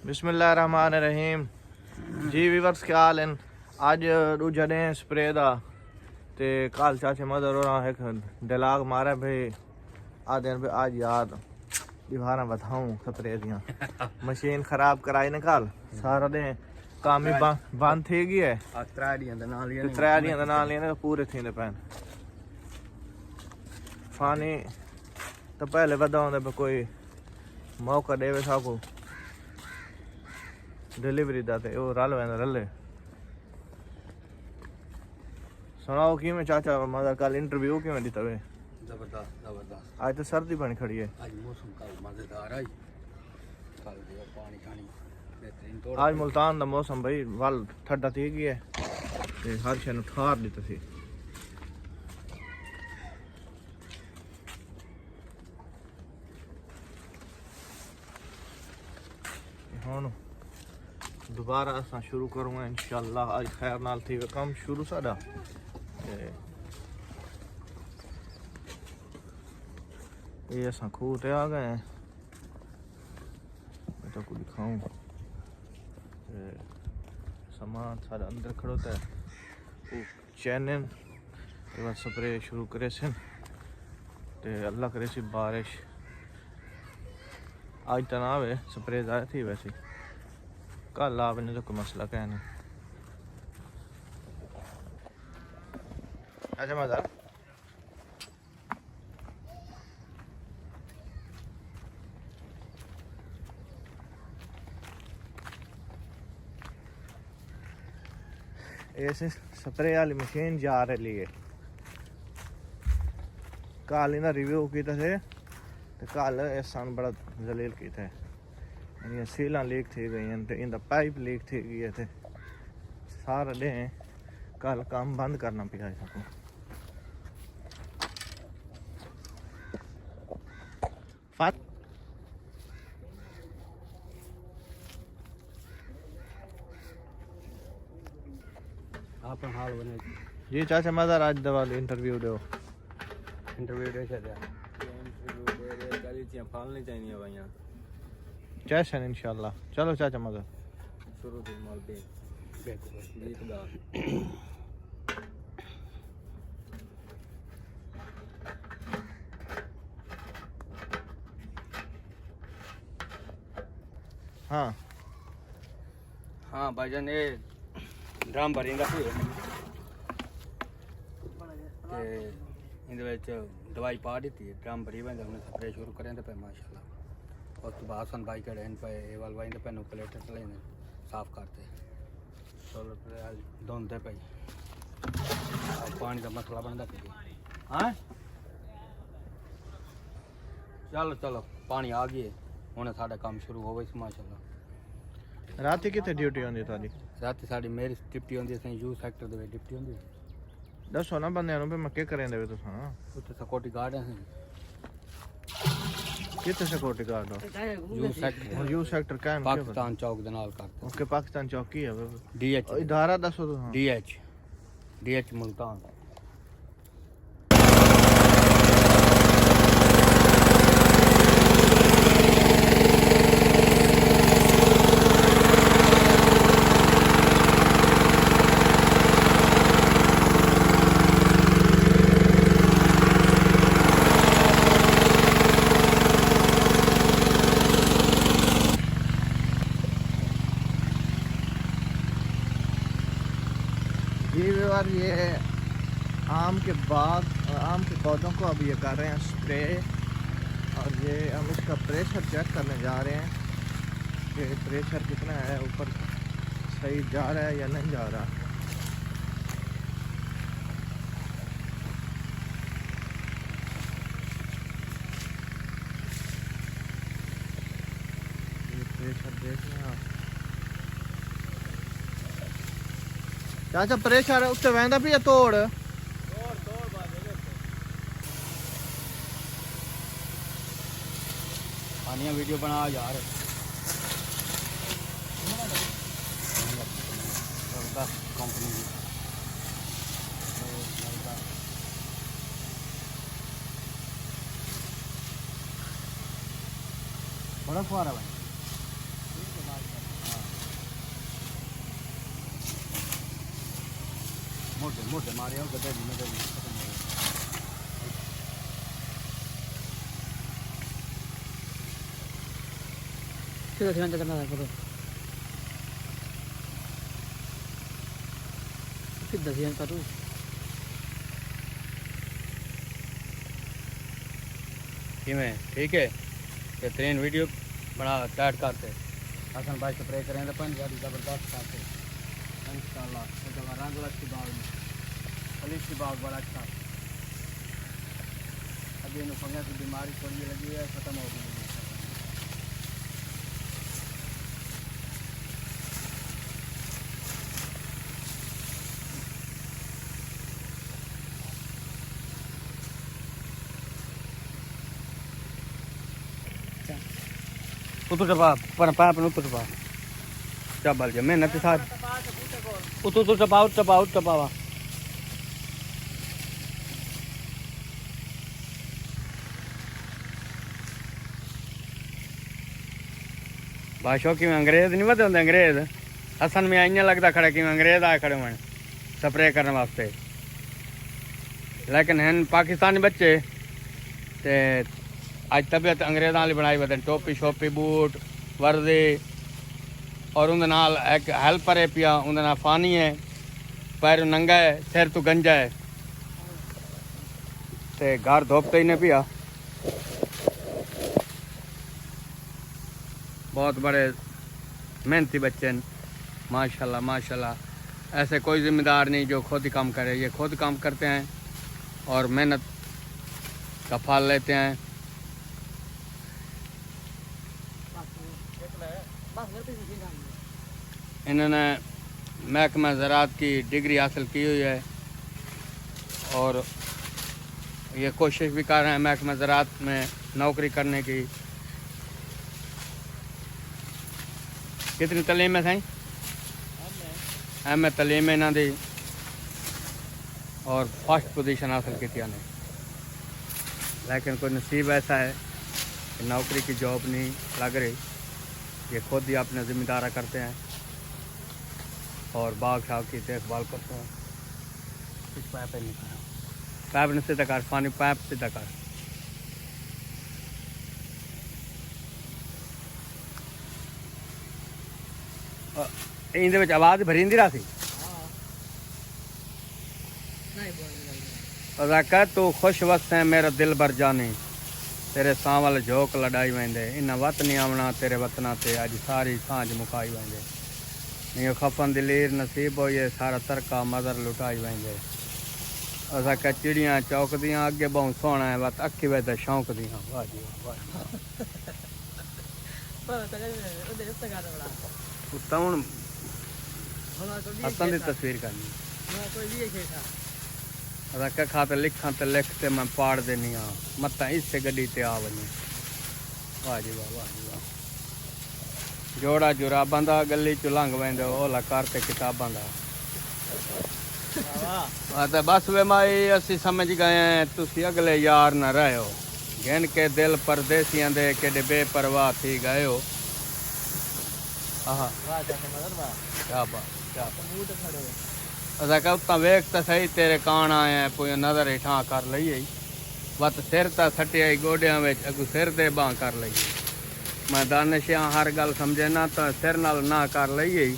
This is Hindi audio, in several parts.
बिस्मिल्लाहिर्रहमानिर्रहीम जी वीवर्स क्या हाल हैं। आज दूजा डे स्प्रे दा ते कल चाचे मदर और एक डायलॉग मारा भाई आ दिन भाई आज याद दीवारा बताऊं स्प्रे दियां मशीन खराब कराई ने कल सारा दिन काम ही बंद थी गई है। त्रै दियां दा नाल लेने पूरे थींदे पैन फानी तो पहले वधाउंदे पे कोई मौका देवे साकू डिलीवरी दा ते ओ रल वेंदा रले सुनाओ कि मैं चाचा मदर कल इंटरव्यू किवें दिता वे जबरदस्त आज तो सर्दी बन खड़ी है। आज मौसम कल मजेदार है। कल पानी खानी बेहतरीन तोड़ आज मुल्तान दा मौसम भाई वल ठंडा थी गई है ते हर शे नु ठार दिता सी। हुन दोबारा असां शुरू करूँगा इंशाअल्लाह। आज खैर नाल थी कम शुरू साडा ये असां खूह ते आ गए हैं। मैं तो कुछ दिखाऊं सामान सारा अंदर खड़ोता है वो चैनन के बाद स्प्रे शुरू करे सन ते अल्लाह करे सी बारिश आज तनाव है स्प्रे ज़्यादा थी वैसे कल आपने तो कोई मसला क्या नहीं। अच्छा मजा ऐसे स्प्रे वाली मशीन जा रही है कल इन्हें रिव्यू किया थे तो कल ऐसा बड़ा जलील किया है। यानी सीलां लीक थी गई हैं तो इनका पाइप लीक थी गई है तो सारा डे कल काम बंद करना पिया सबको। आप हाल बने जी चाचा मदर आज दवा इंटरव्यू दो दे चलिए फालनी चाहिए भाई जैसे इंशाल्लाह। चलो चाचा मदर शुरू से माल पे हाँ हाँ भाईजान ये ड्रम भरींदा सी ते इंदे विच दवाई पा दी ड्रम भरी वेंदा उन्हें स्प्रे शुरू करें पे माशाल्लाह। और तो बासन बाई कड़े पे एवल वाइन पे नुक्लेटर चले साफ करते चलो धोंदे पे पानी का मसला बनता पे हाँ चलो चलो पानी आ गई हुणे साडा काम शुरू हो गई माशाल्लाह। रात कितने ड्यूटी होंदी ताडी रात साडी मेरी डिप्टी होंदी है यू सेक्टर दे डिप्टी होंदी दसो ना बंदे पे मैं क्या करें देवे तुसा उत्ते सिक्योरिटी गार्ड है कितने सिक्योरिटी गार्ड हो यू सेक्टर कायम पाकिस्तान चौक दे नाल करते ओके पाकिस्तान चौक की है डीएच इदारा दसो तुसा डीएच मुल्तान ये आम के बाग आम के पौधों को अब ये कर रहे हैं स्प्रे और ये हम इसका प्रेशर चेक करने जा रहे हैं कि प्रेशर कितना है ऊपर सही जा रहा है या नहीं जा रहा। ये प्रेशर देख रहे हैं चाचा प्रेशर उत्ते वहदा भी तोड़ पानिया वीडियो बना यार कंपनी बड़ा फुहारा भाई मोटे मोटे मारे हो गदे में खत्म हो गए। सीधा सीधा करना है करो सीधा सीधा करो किमें ठीक है बेहतरीन वीडियो बना स्टार्ट करते हसन भाई स्प्रे करें तो पानी ज़्यादा ज़बरदस्त खाते इंशाल्लाह रंगला की बाग में पलिश की बाग बड़ा अच्छा अभी इन फंगस की बीमारी थोड़ी लगी है ख़त्म हो गई उतो टपा पर पाप न उतो टपा चाबल जे मेहनत साथ उतो तो टपावा भाषो कि अंग्रेज नहीं बदे होंगे अंग्रेज हसन में इं लगता खड़े कि अंग्रेज आए खड़े हुए स्प्रे करने वास्ते लेकिन हैं पाकिस्तानी बच्चे ते अज तबीयत अंग्रेज़ों वाली बनाई बदन टोपी शोपी बूट वर्दी और उनके नाल एक हेल्पर है पिया उनके नाल फानी है पैर नंगा है सिर तो गंजा है ते घर धोपते ही नहीं पिया बहुत बड़े मेहनती बच्चे हैं माशाल्लाह माशाल्लाह ऐसे कोई ज़िम्मेदार नहीं जो खुद ही काम करे ये खुद काम करते हैं और मेहनत का फल लेते हैं इन्होंने महकमा ज़राअत की डिग्री हासिल की हुई है और ये कोशिश भी कर रहे हैं महकमा ज़राअत में नौकरी करने की कितनी तलीम है साईं तलीम है इन्हों की और फर्स्ट पोजीशन हासिल की ने लेकिन कोई नसीब ऐसा है कि नौकरी की जॉब नहीं लग रही ये खुद ही अपने ज़िम्मेदारा करते हैं और बाग शाग की देखभाल करते हैं कुछ पाइप नहीं पाइप ने सीधा कर पानी पाइप सीधा कर इंदे आवाज़ भरी इंदी रही कह तू खुश वस है मेरा दिल भर जाने तेरे सांवल झोंक लड़ाई वेंदे इन वत नहीं आवना तेरे वतना ते अज सारी सांझ मुकाई वेंदे नहीं खफन दिलीर नसीब हो ये सारा तरका मदर लुटाई वेंदे असा क्या चिड़ियाँ चौकदियाँ अगे बहुत सोना है वत अखी वे तो शौक दियाँ वाह जी वाह हूँ हसन की तस्वीर करनी रख खा तो लिखा तो लिखते मैं पाड़ देनी हाँ मत इससे गड्डी ते आ वही वाह जी वाह जोड़ा जुराबां दा गली चो लंघ वेंदे ओला करते किताबां दा तो बस वे माई असी समझ गए हैं तुसी अगले यार न रहो गिन के दिल परदेसियां दे केडे बेपरवाह थी गए हो क्या बात असा उतना वेख तो सही तेरे कान आए हैं कोई नज़र हेठां कर लई वत सिर तो सटिया गोडिया में अगू सिर ते बांह कर लई मैं दानिशा हर गल समझे ना तो सिर नाल ना कर लई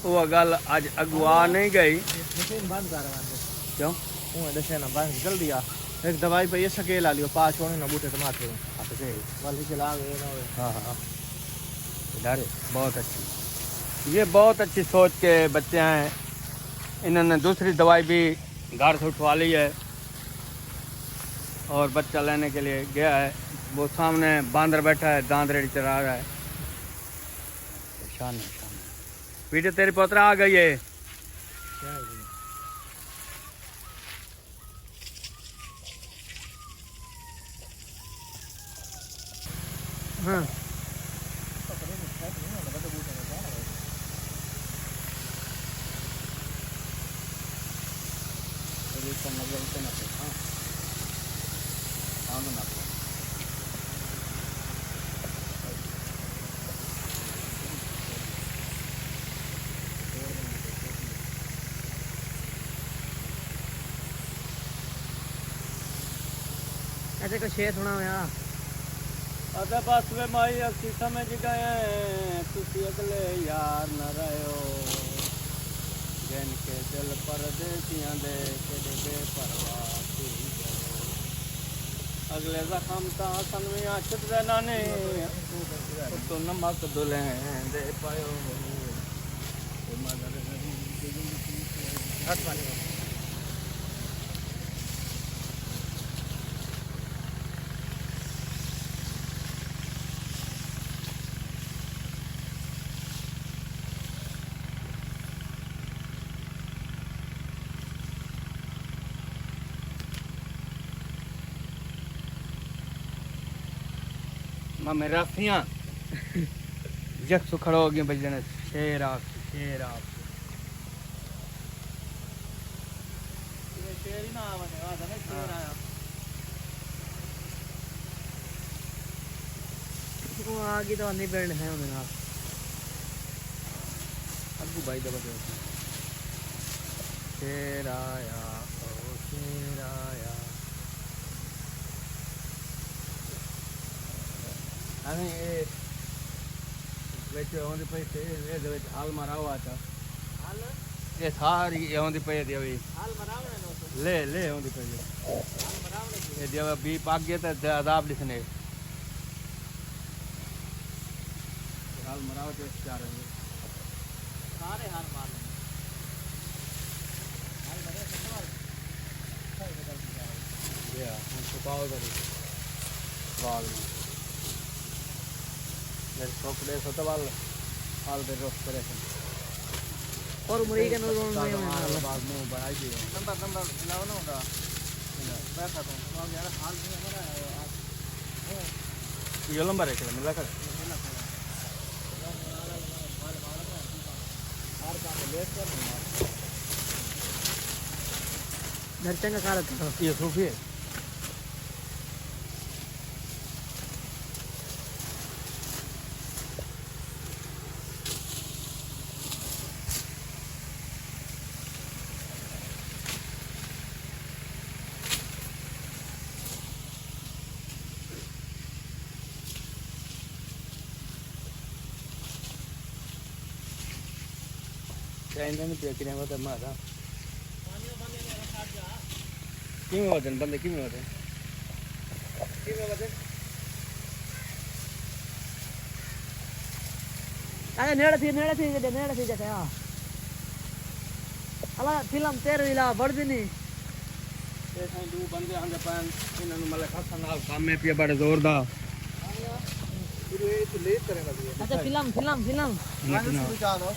वो गल अज अगुआ नहीं गई क्यों दशे ना बंद जल्दी आ एक दवाई पे ये सकेला लियो पाँच होने ना बूटे टमाटर वाली चला गए ना हाँ हाँ डरे बहुत अच्छी ये बहुत अच्छी सोच के बच्चे हैं इन्होंने दूसरी दवाई भी घर से उठवा ली है और बच्चा लेने के लिए गया है वो सामने बांदर बैठा है दांत रेडी चला रहा है शान वीडियो तेरी पोतरा आ गई है हाँ ऐसे को शेर सुना होया अदा बस वे माई असी समझ गए तुसी अगले यार न रहो जिन के दिल परदेसियां दे केडे बेपरवाह थी गए अगले जख्म ता सन में आछत दे नाने तो नमक दुले दे पायो हट पानी मैं राफियां जग सु खड़ो हो गया बजने शेर आप शेर ही ना आवाने आ जाने शेर आया वो आगे तो नहीं बैठने हैं उन्हें आप अबू भाई दबा दे शेर आया ओ शेर आया अरे ये वेचे होंदे पैसे ये दे हाल मारा हुआ था हाल ये सारी ये होंदी पे दी अभी हाल मरावने नो ले होंदी पे हाल मरावने ये देवा बी पाक गया तो अदाब लिखने हाल मराव तो चार है सारे हाल मार हाल मरे सवाल ये हम पाओ करी बाल मेरे कपड़े सोता बाल हाल दे रोक करे और मुरी के नो में बाद में बनाई दी नंबर लाओ ना होगा बैठा तो यार हाल में हमारा ये नंबर है क्या मिला कर धरचंग का काल करो ये सूफी है नहीं पिया कि नहीं होता मारा किमें होते हैं बंदे किमें होते अरे नेड़ा थी जैसे हाँ अला फिल्म तेरे इला बढ़ भी नहीं ऐसा दो बंदे आंदे पान इन्होंने मतलब खासा नाल काम में पिया बड़े जोरदार फिर ये तो लेट करेगा अच्छा फिल्म गाने शुरू कर दो